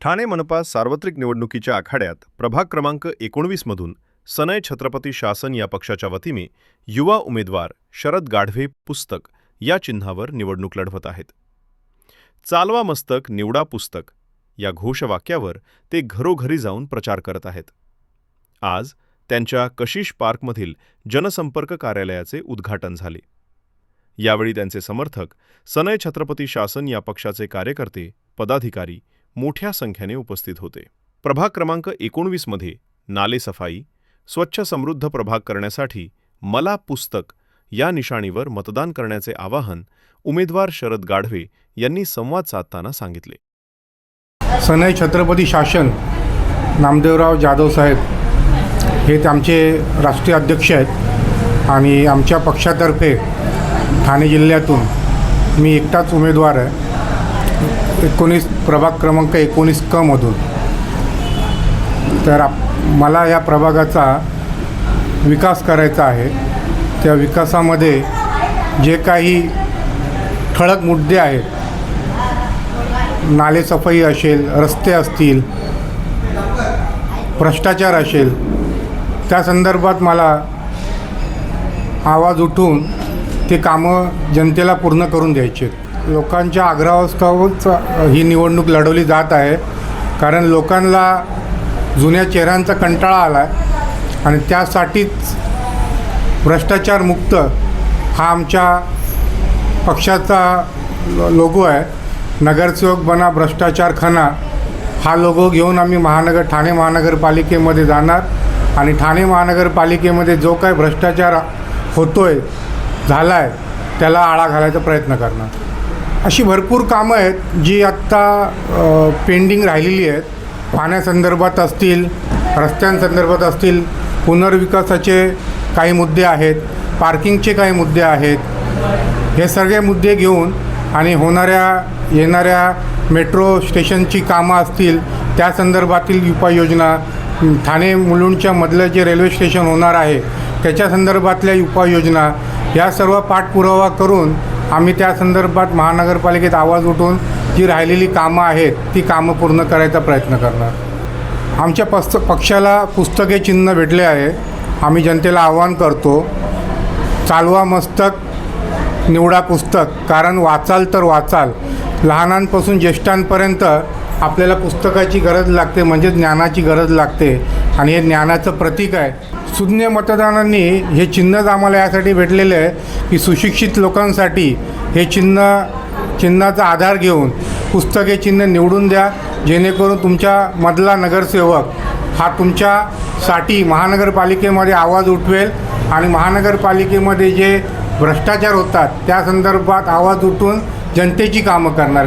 ठाणे मनपा सार्वत्रिक निवडणुकीच्या आखाड्यात प्रभाग क्रमांक 19 मधून सनय छत्रपती शासन या पक्षाच्या वतीने युवा उमेदवार शरद गाढवे पुस्तक या चिन्हावर निवडणूक लढवत आहेत. चालवा मस्तक निवडा पुस्तक या घोषवाक्यावर ते घरोघरी जाऊन प्रचार करत आहेत. आज त्यांच्या कशिश पार्कमधील जनसंपर्क कार्यालयाचे उद्घाटन झाले. यावेळी त्यांचे समर्थक, सनय छत्रपती शासन या पक्षाचे कार्यकर्ते, पदाधिकारी मोठ्या संख्येने उपस्थित होते. प्रभाग क्रमांक 19 मध्ये नाले सफाई, स्वच्छ समृद्ध प्रभाग करण्यासाठी मला पुस्तक या निशाणीवर मतदान करण्याचे आवाहन उमेदवार शरद गाढवे यांनी संवाद साधताना सांगितले. सनय छत्रपती शासन नामदेवराव जाधव साहेब हे आमचे राष्ट्रीय अध्यक्ष आहेत आणि आमच्या पक्षातर्फे ठाणे जिल्ह्यातून मी एकटाच उमेदवार आहे. 19 प्रभाग क्रमांक 19 क मधून. तर मला या प्रभागाचा विकास करायचा आहे. त्या विकासामध्ये जे काही ठळक मुद्दे आहेत, नाले सफाई असेल, रस्ते असतील, भ्रष्टाचार असेल, त्या संदर्भात मला आवाज उठवून ते कामं जनतेला पूर्ण करून द्यायचे. लोकांच्या आग्रहास्तवच ही निवडणूक लढवली जात आहे, कारण लोकांना जुन्या चेहऱ्यांचा कंटाळा आला आहे आणि त्यासाठीच भ्रष्टाचार मुक्त हा आमच्या पक्षाचा लोगो आहे. नगरसेवक बना भ्रष्टाचार खना हा लोगो घेऊन आम्ही ठाणे महानगरपालिकेमध्ये जाणार आणि ठाणे महानगरपालिकेमध्ये जो काही भ्रष्टाचार होतोय, झाला आहे, त्याला आळा घालायचा प्रयत्न करणार. अशी भरपूर कामं आहेत जी आत्ता पेंडिंग राहिलेली आहेत. पाण्यासंदर्भात असतील, रस्त्यांसंदर्भात असतील, पुनर्विकासाचे काही मुद्दे आहेत, पार्किंगचे काही मुद्दे आहेत. हे सगळे मुद्दे घेऊन आणि येणाऱ्या मेट्रो स्टेशनची कामं असतील, त्या संदर्भातील उपाययोजना, ठाणे मुलुंडच्या मधलं जे रेल्वे स्टेशन होणार आहे त्याच्या संदर्भातल्या उपाययोजना, या सर्व पाठपुरावा करून आम्ही त्या संदर्भात महानगरपालिकेत आवाज उठवून जी राहिलेली कामं आहेत ती कामं पूर्ण करायचा प्रयत्न करणार. आमच्या पक्षाला पुस्तके चिन्ह भेटले आहे. आम्ही जनतेला आवाहन करतो, चालवा मस्तक निवडा पुस्तक. कारण वाचाल तर वाचाल. लहानांपासून ज्येष्ठांपर्यंत आपल्याला पुस्तकाची गरज लागते, म्हणजे ज्ञानाची गरज लागते आणि हे ज्ञानाचं प्रतीक आहे. शून्य मतदारांनी हे चिन्हच आम्हाला यासाठी भेटलेले आहे की सुशिक्षित लोकांसाठी हे चिन्हाचा आधार घेऊन पुस्तके चिन्ह निवडून द्या, जेणेकरून तुमच्या मधला नगरसेवक हा तुमच्यासाठी महानगरपालिकेमध्ये आवाज उठवेल आणि महानगरपालिकेमध्ये जे भ्रष्टाचार होतात त्या संदर्भात आवाज उठवून जनतेची कामं करणार.